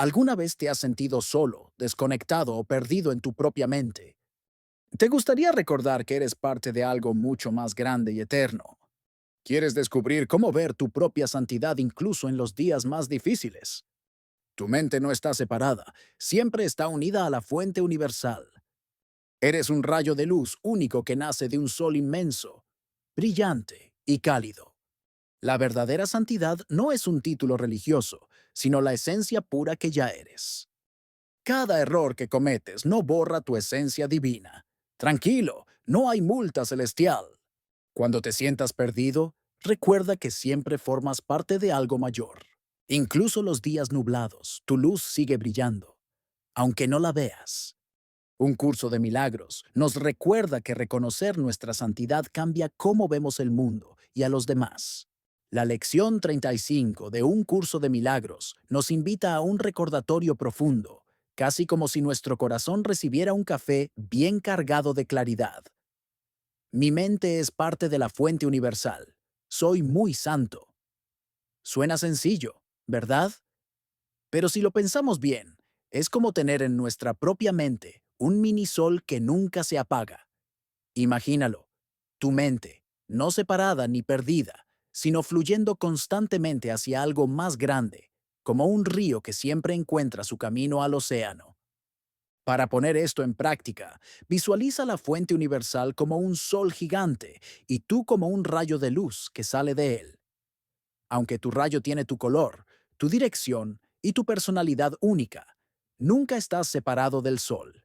¿Alguna vez te has sentido solo, desconectado o perdido en tu propia mente? ¿Te gustaría recordar que eres parte de algo mucho más grande y eterno? ¿Quieres descubrir cómo ver tu propia santidad incluso en los días más difíciles? Tu mente no está separada, siempre está unida a la fuente universal. Eres un rayo de luz único que nace de un sol inmenso, brillante y cálido. La verdadera santidad no es un título religioso, sino la esencia pura que ya eres. Cada error que cometes no borra tu esencia divina. Tranquilo, no hay multa celestial. Cuando te sientas perdido, recuerda que siempre formas parte de algo mayor. Incluso los días nublados, tu luz sigue brillando, aunque no la veas. Un curso de milagros nos recuerda que reconocer nuestra santidad cambia cómo vemos el mundo y a los demás. La lección 35 de Un curso de milagros nos invita a un recordatorio profundo, casi como si nuestro corazón recibiera un café bien cargado de claridad. Mi mente es parte de la fuente universal. Soy muy santo. Suena sencillo, ¿verdad? Pero si lo pensamos bien, es como tener en nuestra propia mente un mini sol que nunca se apaga. Imagínalo, tu mente, no separada ni perdida, sino fluyendo constantemente hacia algo más grande, como un río que siempre encuentra su camino al océano. Para poner esto en práctica, visualiza la fuente universal como un sol gigante y tú como un rayo de luz que sale de él. Aunque tu rayo tiene tu color, tu dirección y tu personalidad única, nunca estás separado del sol.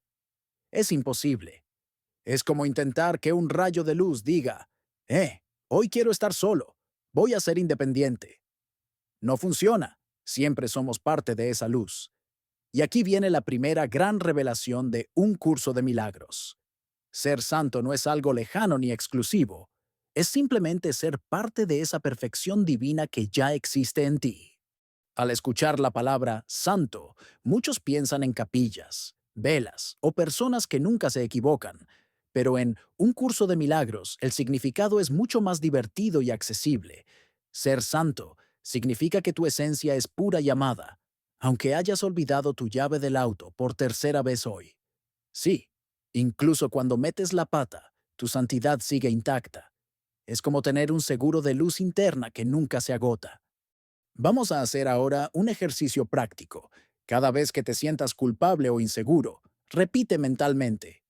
Es imposible. Es como intentar que un rayo de luz diga, hoy quiero estar solo, voy a ser independiente. No funciona. Siempre somos parte de esa luz. Y aquí viene la primera gran revelación de Un curso de milagros. Ser santo no es algo lejano ni exclusivo, es simplemente ser parte de esa perfección divina que ya existe en ti. Al escuchar la palabra santo, muchos piensan en capillas, velas o personas que nunca se equivocan, pero en Un curso de milagros el significado es mucho más divertido y accesible. Ser santo significa que tu esencia es pura y amada, aunque hayas olvidado tu llave del auto por tercera vez hoy. Sí, incluso cuando metes la pata, tu santidad sigue intacta. Es como tener un seguro de luz interna que nunca se agota. Vamos a hacer ahora un ejercicio práctico. Cada vez que te sientas culpable o inseguro, repite mentalmente: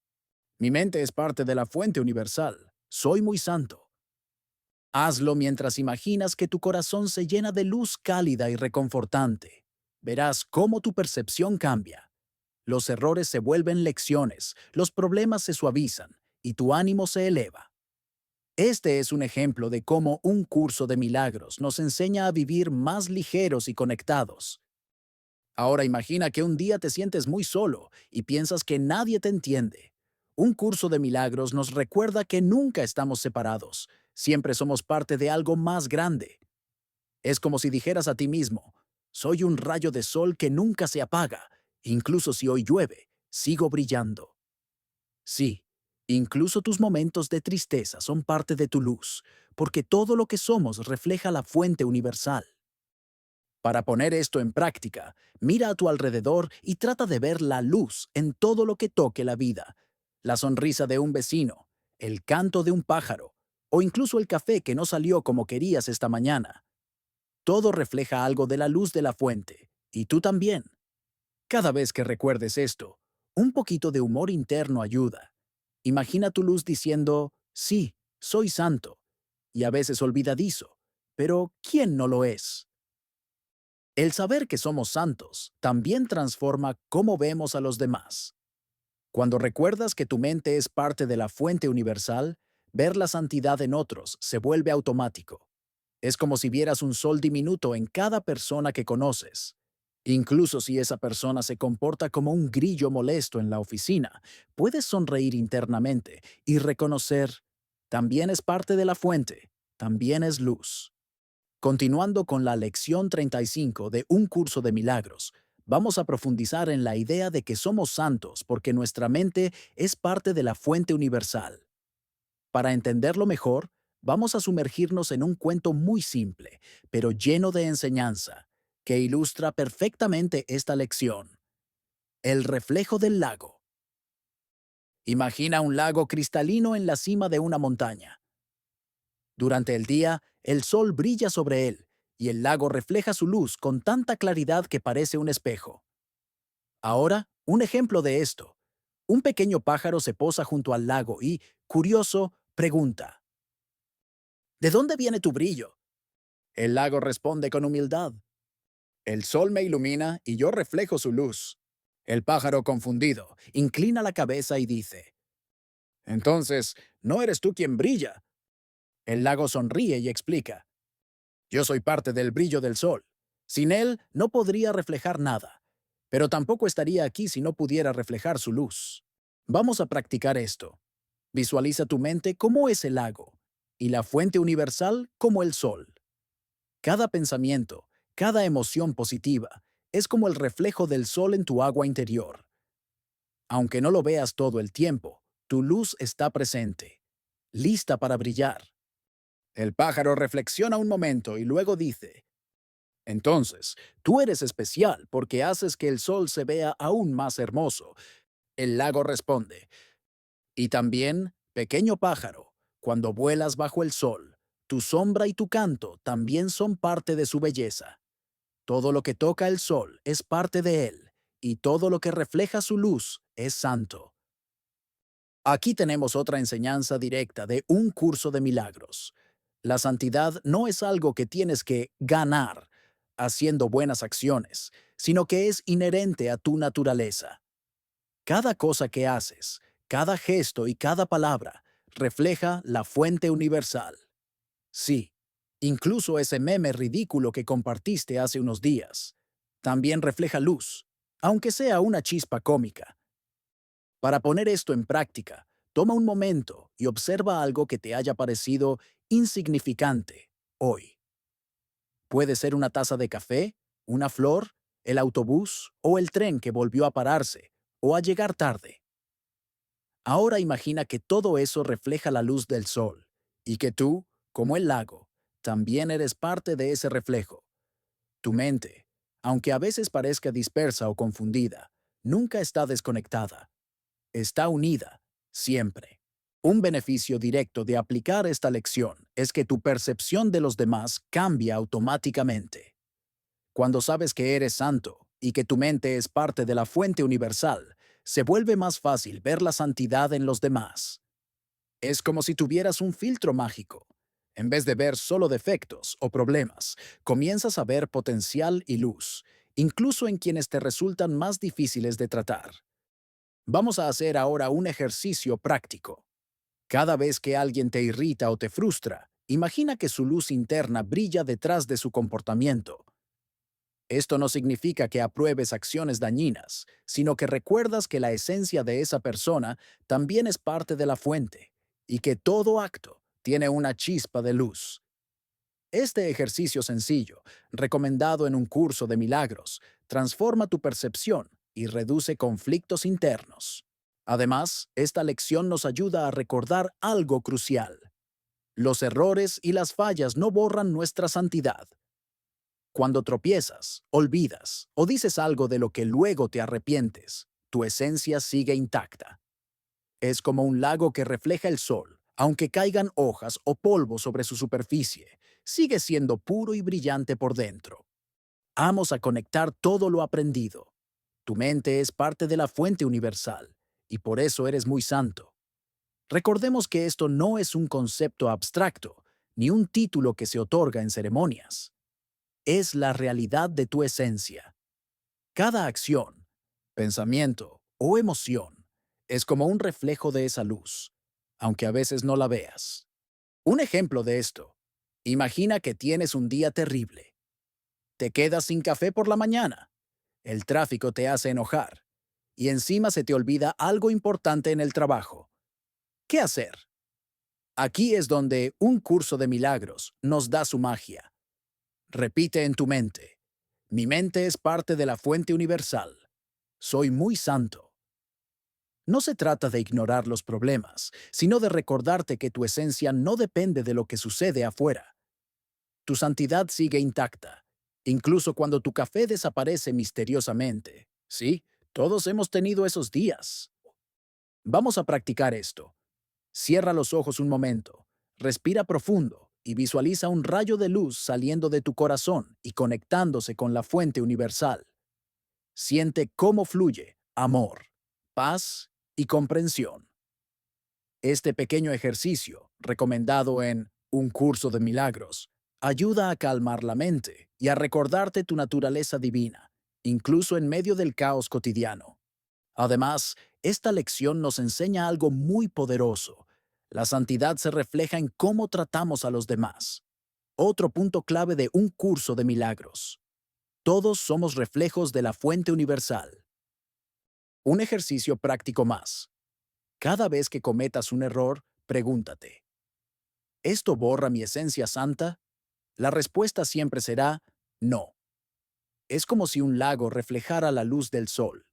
mi mente es parte de la fuente universal. Soy muy santo. Hazlo mientras imaginas que tu corazón se llena de luz cálida y reconfortante. Verás cómo tu percepción cambia. Los errores se vuelven lecciones, los problemas se suavizan y tu ánimo se eleva. Este es un ejemplo de cómo un curso de milagros nos enseña a vivir más ligeros y conectados. Ahora imagina que un día te sientes muy solo y piensas que nadie te entiende. Un curso de milagros nos recuerda que nunca estamos separados, siempre somos parte de algo más grande. Es como si dijeras a ti mismo: soy un rayo de sol que nunca se apaga, incluso si hoy llueve, sigo brillando. Sí, incluso tus momentos de tristeza son parte de tu luz, porque todo lo que somos refleja la fuente universal. Para poner esto en práctica, mira a tu alrededor y trata de ver la luz en todo lo que toque la vida. La sonrisa de un vecino, el canto de un pájaro, o incluso el café que no salió como querías esta mañana. Todo refleja algo de la luz de la fuente, y tú también. Cada vez que recuerdes esto, un poquito de humor interno ayuda. Imagina tu luz diciendo: sí, soy santo, y a veces olvidadizo, pero ¿quién no lo es? El saber que somos santos también transforma cómo vemos a los demás. Cuando recuerdas que tu mente es parte de la fuente universal, ver la santidad en otros se vuelve automático. Es como si vieras un sol diminuto en cada persona que conoces. Incluso si esa persona se comporta como un grillo molesto en la oficina, puedes sonreír internamente y reconocer: también es parte de la fuente, también es luz. Continuando con la lección 35 de Un curso de milagros, vamos a profundizar en la idea de que somos santos porque nuestra mente es parte de la fuente universal. Para entenderlo mejor, vamos a sumergirnos en un cuento muy simple, pero lleno de enseñanza, que ilustra perfectamente esta lección. El reflejo del lago. Imagina un lago cristalino en la cima de una montaña. Durante el día, el sol brilla sobre él, y el lago refleja su luz con tanta claridad que parece un espejo. Ahora, un ejemplo de esto. Un pequeño pájaro se posa junto al lago y, curioso, pregunta, ¿de dónde viene tu brillo? El lago responde con humildad, el sol me ilumina y yo reflejo su luz. El pájaro, confundido, inclina la cabeza y dice, entonces, ¿no eres tú quien brilla? El lago sonríe y explica, yo soy parte del brillo del sol. Sin él, no podría reflejar nada, pero tampoco estaría aquí si no pudiera reflejar su luz. Vamos a practicar esto. Visualiza tu mente como ese lago y la fuente universal como el sol. Cada pensamiento, cada emoción positiva, es como el reflejo del sol en tu agua interior. Aunque no lo veas todo el tiempo, tu luz está presente, lista para brillar. El pájaro reflexiona un momento y luego dice, entonces, tú eres especial porque haces que el sol se vea aún más hermoso. El lago responde, y también, pequeño pájaro, cuando vuelas bajo el sol, tu sombra y tu canto también son parte de su belleza. Todo lo que toca el sol es parte de él, y todo lo que refleja su luz es santo. Aquí tenemos otra enseñanza directa de un curso de milagros. La santidad no es algo que tienes que ganar haciendo buenas acciones, sino que es inherente a tu naturaleza. Cada cosa que haces, cada gesto y cada palabra refleja la fuente universal. Sí, incluso ese meme ridículo que compartiste hace unos días también refleja luz, aunque sea una chispa cómica. Para poner esto en práctica, toma un momento y observa algo que te haya parecido insignificante hoy. Puede ser una taza de café, una flor, el autobús o el tren que volvió a pararse o a llegar tarde. Ahora imagina que todo eso refleja la luz del sol y que tú, como el lago, también eres parte de ese reflejo. Tu mente, aunque a veces parezca dispersa o confundida, nunca está desconectada. Está unida, siempre. Un beneficio directo de aplicar esta lección es que tu percepción de los demás cambia automáticamente. Cuando sabes que eres santo y que tu mente es parte de la fuente universal, se vuelve más fácil ver la santidad en los demás. Es como si tuvieras un filtro mágico. En vez de ver solo defectos o problemas, comienzas a ver potencial y luz, incluso en quienes te resultan más difíciles de tratar. Vamos a hacer ahora un ejercicio práctico. Cada vez que alguien te irrita o te frustra, imagina que su luz interna brilla detrás de su comportamiento. Esto no significa que apruebes acciones dañinas, sino que recuerdas que la esencia de esa persona también es parte de la fuente y que todo acto tiene una chispa de luz. Este ejercicio sencillo, recomendado en un curso de milagros, transforma tu percepción y reduce conflictos internos. Además, esta lección nos ayuda a recordar algo crucial. Los errores y las fallas no borran nuestra santidad. Cuando tropiezas, olvidas o dices algo de lo que luego te arrepientes, tu esencia sigue intacta. Es como un lago que refleja el sol, aunque caigan hojas o polvo sobre su superficie, sigue siendo puro y brillante por dentro. Vamos a conectar todo lo aprendido. Tu mente es parte de la fuente universal, y por eso eres muy santo. Recordemos que esto no es un concepto abstracto, ni un título que se otorga en ceremonias. Es la realidad de tu esencia. Cada acción, pensamiento o emoción es como un reflejo de esa luz, aunque a veces no la veas. Un ejemplo de esto. Imagina que tienes un día terrible. Te quedas sin café por la mañana. El tráfico te hace enojar. Y encima se te olvida algo importante en el trabajo. ¿Qué hacer? Aquí es donde un curso de milagros nos da su magia. Repite en tu mente. Mi mente es parte de la fuente universal. Soy muy santo. No se trata de ignorar los problemas, sino de recordarte que tu esencia no depende de lo que sucede afuera. Tu santidad sigue intacta, incluso cuando tu café desaparece misteriosamente. Sí, todos hemos tenido esos días. Vamos a practicar esto. Cierra los ojos un momento, respira profundo y visualiza un rayo de luz saliendo de tu corazón y conectándose con la fuente universal. Siente cómo fluye amor, paz y comprensión. Este pequeño ejercicio, recomendado en Un curso de milagros, ayuda a calmar la mente y a recordarte tu naturaleza divina, incluso en medio del caos cotidiano. Además, esta lección nos enseña algo muy poderoso. La santidad se refleja en cómo tratamos a los demás. Otro punto clave de Un curso de milagros. Todos somos reflejos de la fuente universal. Un ejercicio práctico más. Cada vez que cometas un error, pregúntate, ¿esto borra mi esencia santa? La respuesta siempre será no. Es como si un lago reflejara la luz del sol.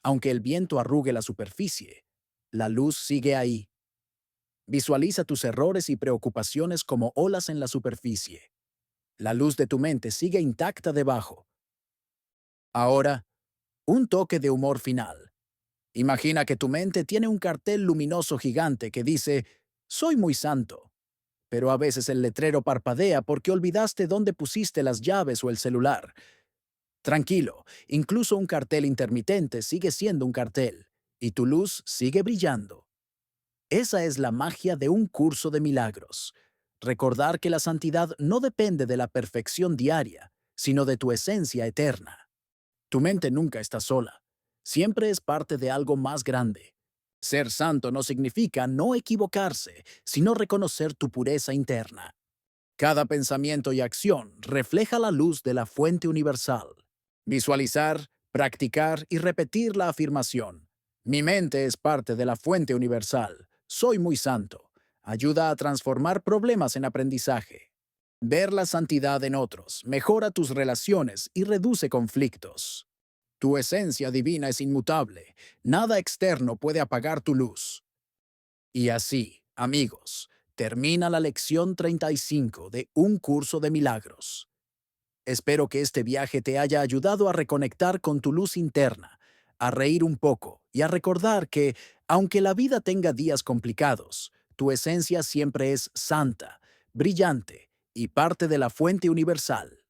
Aunque el viento arrugue la superficie, la luz sigue ahí. Visualiza tus errores y preocupaciones como olas en la superficie. La luz de tu mente sigue intacta debajo. Ahora, un toque de humor final. Imagina que tu mente tiene un cartel luminoso gigante que dice, «Soy muy santo», pero a veces el letrero parpadea porque olvidaste dónde pusiste las llaves o el celular. Tranquilo, incluso un cartel intermitente sigue siendo un cartel, y tu luz sigue brillando. Esa es la magia de un curso de milagros. Recordar que la santidad no depende de la perfección diaria, sino de tu esencia eterna. Tu mente nunca está sola. Siempre es parte de algo más grande. Ser santo no significa no equivocarse, sino reconocer tu pureza interna. Cada pensamiento y acción refleja la luz de la fuente universal. Visualizar, practicar y repetir la afirmación. Mi mente es parte de la fuente universal. Soy muy santo. Ayuda a transformar problemas en aprendizaje. Ver la santidad en otros mejora tus relaciones y reduce conflictos. Tu esencia divina es inmutable. Nada externo puede apagar tu luz. Y así, amigos, termina la lección 35 de Un curso de milagros. Espero que este viaje te haya ayudado a reconectar con tu luz interna, a reír un poco y a recordar que, aunque la vida tenga días complicados, tu esencia siempre es santa, brillante y parte de la fuente universal.